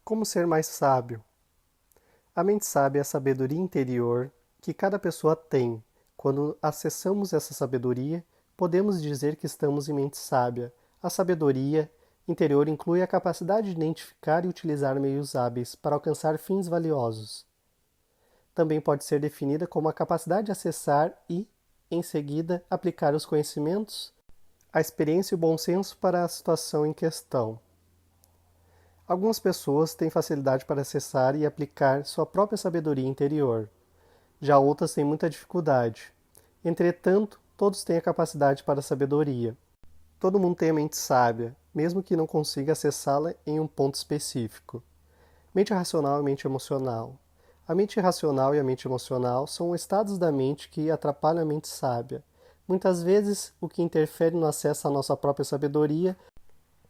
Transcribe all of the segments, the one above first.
Como ser mais sábio? A mente sábia é a sabedoria interior que cada pessoa tem. Quando acessamos essa sabedoria, podemos dizer que estamos em mente sábia. A sabedoria interior inclui a capacidade de identificar e utilizar meios hábeis para alcançar fins valiosos. Também pode ser definida como a capacidade de acessar e, em seguida, aplicar os conhecimentos, a experiência e o bom senso para a situação em questão. Algumas pessoas têm facilidade para acessar e aplicar sua própria sabedoria interior. Já outras têm muita dificuldade. Entretanto, todos têm a capacidade para a sabedoria. Todo mundo tem a mente sábia, mesmo que não consiga acessá-la em um ponto específico. Mente racional e mente emocional. A mente racional e a mente emocional são estados da mente que atrapalham a mente sábia. Muitas vezes, o que interfere no acesso à nossa própria sabedoria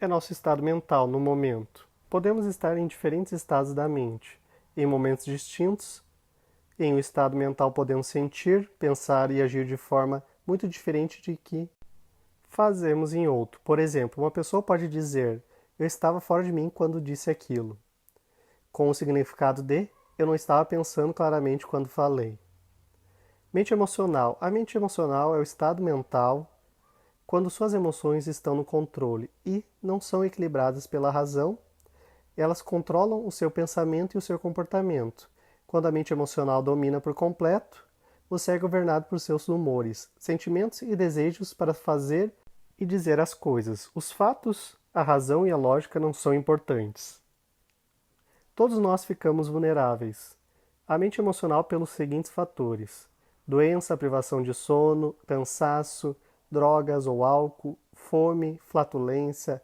é nosso estado mental no momento. Podemos estar em diferentes estados da mente, em momentos distintos. Em um estado mental podemos sentir, pensar e agir de forma muito diferente de que fazemos em outro. Por exemplo, uma pessoa pode dizer: eu estava fora de mim quando disse aquilo, com o significado de eu não estava pensando claramente quando falei. Mente emocional. A mente emocional é o estado mental quando suas emoções estão no controle e não são equilibradas pela razão. Elas controlam o seu pensamento e o seu comportamento. Quando a mente emocional domina por completo, você é governado por seus humores, sentimentos e desejos para fazer e dizer as coisas. Os fatos, a razão e a lógica não são importantes. Todos nós ficamos vulneráveis. A mente emocional pelos seguintes fatores: doença, privação de sono, cansaço, drogas ou álcool, fome, flatulência,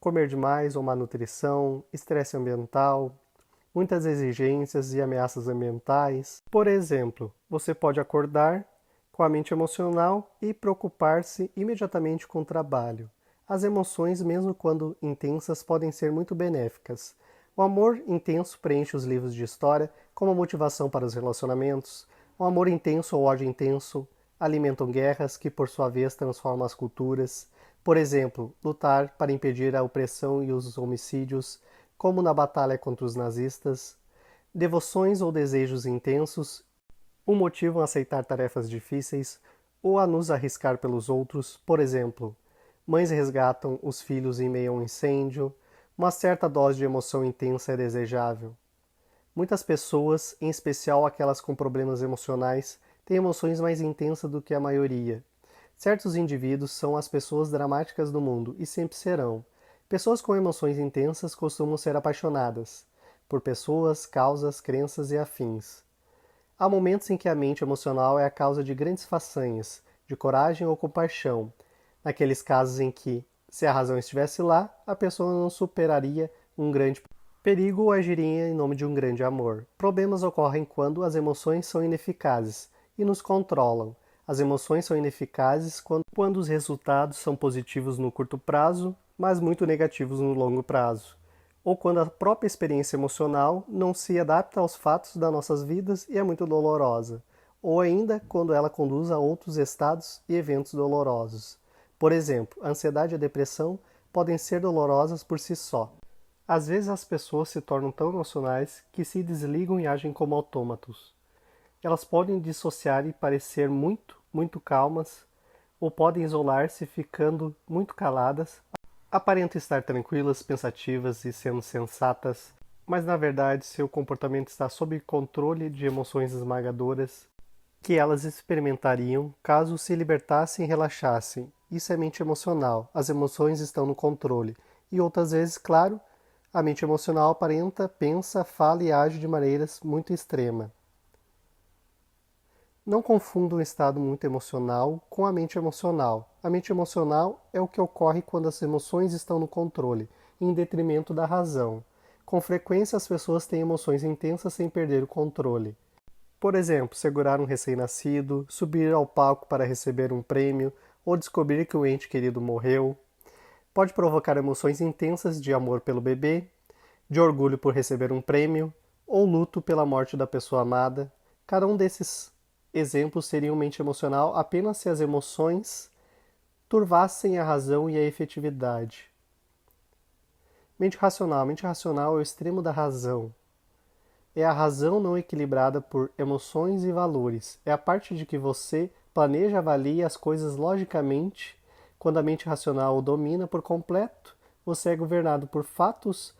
comer demais ou má nutrição, estresse ambiental, muitas exigências e ameaças ambientais. Por exemplo, você pode acordar com a mente emocional e preocupar-se imediatamente com o trabalho. As emoções, mesmo quando intensas, podem ser muito benéficas. O amor intenso preenche os livros de história como a motivação para os relacionamentos. O amor intenso ou ódio intenso alimentam guerras que, por sua vez, transformam as culturas. Por exemplo, lutar para impedir a opressão e os homicídios, como na batalha contra os nazistas. Devoções ou desejos intensos o motivam a aceitar tarefas difíceis ou a nos arriscar pelos outros. Por exemplo, mães resgatam os filhos em meio a um incêndio. Uma certa dose de emoção intensa é desejável. Muitas pessoas, em especial aquelas com problemas emocionais, têm emoções mais intensas do que a maioria. Certos indivíduos são as pessoas dramáticas do mundo e sempre serão. Pessoas com emoções intensas costumam ser apaixonadas por pessoas, causas, crenças e afins. Há momentos em que a mente emocional é a causa de grandes façanhas, de coragem ou compaixão. Naqueles casos em que, se a razão estivesse lá, a pessoa não superaria um grande perigo ou agiria em nome de um grande amor. Problemas ocorrem quando as emoções são ineficazes e nos controlam. As emoções são ineficazes quando os resultados são positivos no curto prazo, mas muito negativos no longo prazo. Ou quando a própria experiência emocional não se adapta aos fatos das nossas vidas e é muito dolorosa. Ou ainda quando ela conduz a outros estados e eventos dolorosos. Por exemplo, a ansiedade e a depressão podem ser dolorosas por si só. Às vezes as pessoas se tornam tão emocionais que se desligam e agem como autômatos. Elas podem dissociar e parecer muito calmas, ou podem isolar-se ficando muito caladas, aparentam estar tranquilas, pensativas e sendo sensatas, mas na verdade seu comportamento está sob controle de emoções esmagadoras que elas experimentariam caso se libertassem e relaxassem. Isso é mente emocional. As emoções estão no controle. E outras vezes, claro, a mente emocional aparenta, pensa, fala e age de maneiras muito extremas. Não confunda um estado muito emocional com a mente emocional. A mente emocional é o que ocorre quando as emoções estão no controle, em detrimento da razão. Com frequência, as pessoas têm emoções intensas sem perder o controle. Por exemplo, segurar um recém-nascido, subir ao palco para receber um prêmio ou descobrir que o ente querido morreu. Pode provocar emoções intensas de amor pelo bebê, de orgulho por receber um prêmio ou luto pela morte da pessoa amada. Cada um desses exemplos seria uma mente emocional apenas se as emoções turvassem a razão e a efetividade. Mente racional. A mente racional é o extremo da razão. É a razão não equilibrada por emoções e valores. É a parte de que você planeja e avalia as coisas logicamente. Quando a mente racional o domina por completo, você é governado por fatos,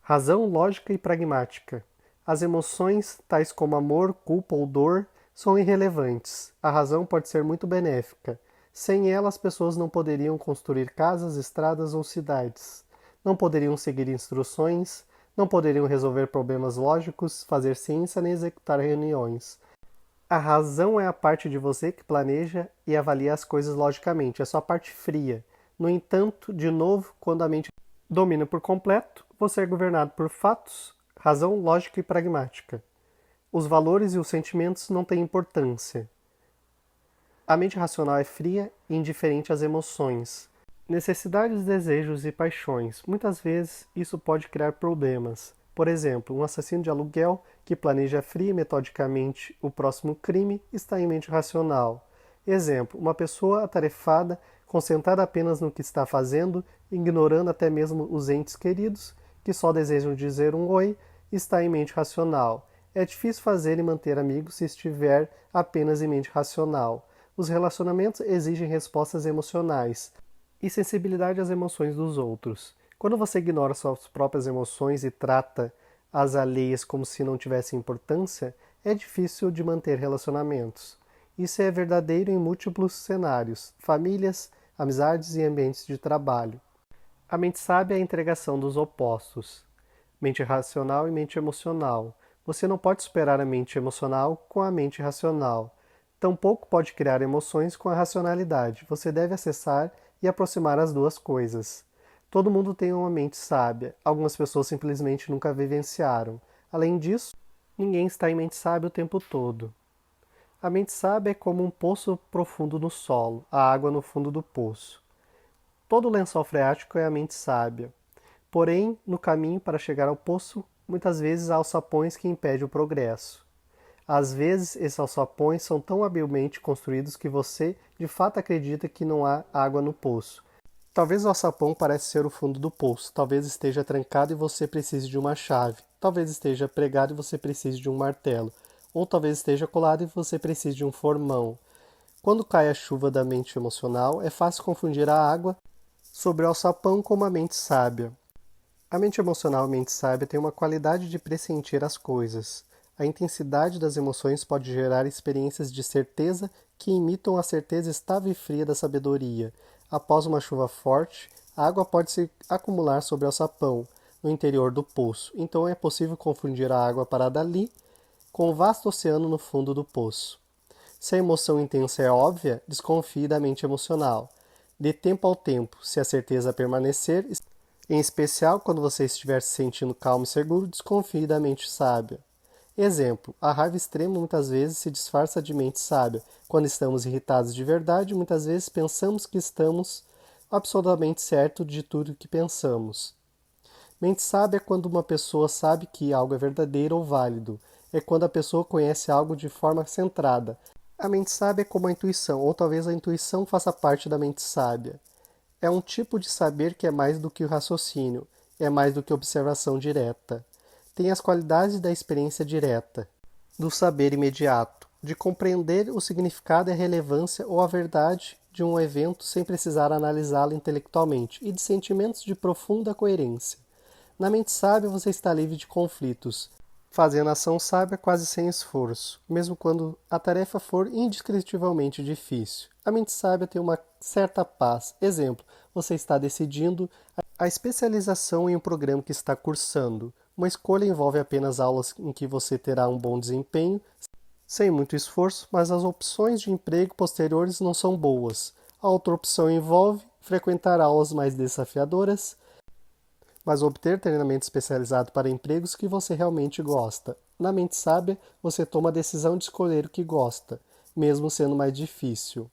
razão lógica e pragmática. As emoções, tais como amor, culpa ou dor, são irrelevantes. A razão pode ser muito benéfica. Sem ela, as pessoas não poderiam construir casas, estradas ou cidades. Não poderiam seguir instruções, não poderiam resolver problemas lógicos, fazer ciência nem executar reuniões. A razão é a parte de você que planeja e avalia as coisas logicamente, é só a parte fria. No entanto, de novo, quando a mente domina por completo, você é governado por fatos, razão lógica e pragmática. Os valores e os sentimentos não têm importância. A mente racional é fria e indiferente às emoções. Necessidades, desejos e paixões. Muitas vezes isso pode criar problemas. Por exemplo, um assassino de aluguel que planeja fria e metodicamente o próximo crime está em mente racional. Exemplo, uma pessoa atarefada, concentrada apenas no que está fazendo, ignorando até mesmo os entes queridos, que só desejam dizer um oi, está em mente racional. É difícil fazer e manter amigos se estiver apenas em mente racional. Os relacionamentos exigem respostas emocionais e sensibilidade às emoções dos outros. Quando você ignora suas próprias emoções e trata as alheias como se não tivessem importância, é difícil de manter relacionamentos. Isso é verdadeiro em múltiplos cenários, famílias, amizades e ambientes de trabalho. A mente sábia é a integração dos opostos, mente racional e mente emocional. Você não pode superar a mente emocional com a mente racional. Tampouco pode criar emoções com a racionalidade. Você deve acessar e aproximar as duas coisas. Todo mundo tem uma mente sábia. Algumas pessoas simplesmente nunca vivenciaram. Além disso, ninguém está em mente sábia o tempo todo. A mente sábia é como um poço profundo no solo, a água no fundo do poço. Todo lençol freático é a mente sábia. Porém, no caminho para chegar ao poço, muitas vezes há alçapões que impedem o progresso. Às vezes, esses alçapões são tão habilmente construídos que você, de fato, acredita que não há água no poço. Talvez o alçapão pareça ser o fundo do poço, talvez esteja trancado e você precise de uma chave, talvez esteja pregado e você precise de um martelo, ou talvez esteja colado e você precise de um formão. Quando cai a chuva da mente emocional, é fácil confundir a água sobre o alçapão com a mente sábia. A mente emocional e a mente sábia têm uma qualidade de pressentir as coisas. A intensidade das emoções pode gerar experiências de certeza que imitam a certeza estável e fria da sabedoria. Após uma chuva forte, a água pode se acumular sobre o alçapão, no interior do poço, então é possível confundir a água parada ali com o vasto oceano no fundo do poço. Se a emoção intensa é óbvia, desconfie da mente emocional. Dê tempo ao tempo, se a certeza permanecer, em especial quando você estiver se sentindo calmo e seguro, desconfie da mente sábia. Exemplo, a raiva extrema muitas vezes se disfarça de mente sábia. Quando estamos irritados de verdade, muitas vezes pensamos que estamos absolutamente certos de tudo que pensamos. Mente sábia é quando uma pessoa sabe que algo é verdadeiro ou válido. É quando a pessoa conhece algo de forma centrada. A mente sábia é como a intuição, ou talvez a intuição faça parte da mente sábia. É um tipo de saber que é mais do que o raciocínio, é mais do que observação direta. Tem as qualidades da experiência direta, do saber imediato, de compreender o significado e a relevância ou a verdade de um evento sem precisar analisá-lo intelectualmente, e de sentimentos de profunda coerência. Na mente sábia você está livre de conflitos, fazendo a ação sábia quase sem esforço, mesmo quando a tarefa for indescritivelmente difícil. A mente sábia tem uma certa paz. Exemplo, você está decidindo a especialização em um programa que está cursando. Uma escolha envolve apenas aulas em que você terá um bom desempenho, sem muito esforço, mas as opções de emprego posteriores não são boas. A outra opção envolve frequentar aulas mais desafiadoras, mas obter treinamento especializado para empregos que você realmente gosta. Na mente sábia, você toma a decisão de escolher o que gosta, mesmo sendo mais difícil.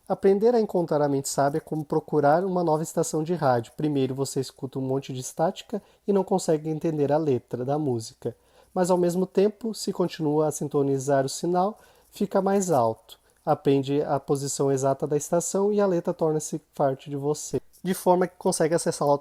Aprender a encontrar a mente sábia é como procurar uma nova estação de rádio. Primeiro você escuta um monte de estática e não consegue entender a letra da música. Mas ao mesmo tempo, se continua a sintonizar o sinal, fica mais alto. Aprende a posição exata da estação e a letra torna-se parte de você, de forma que consegue acessá-la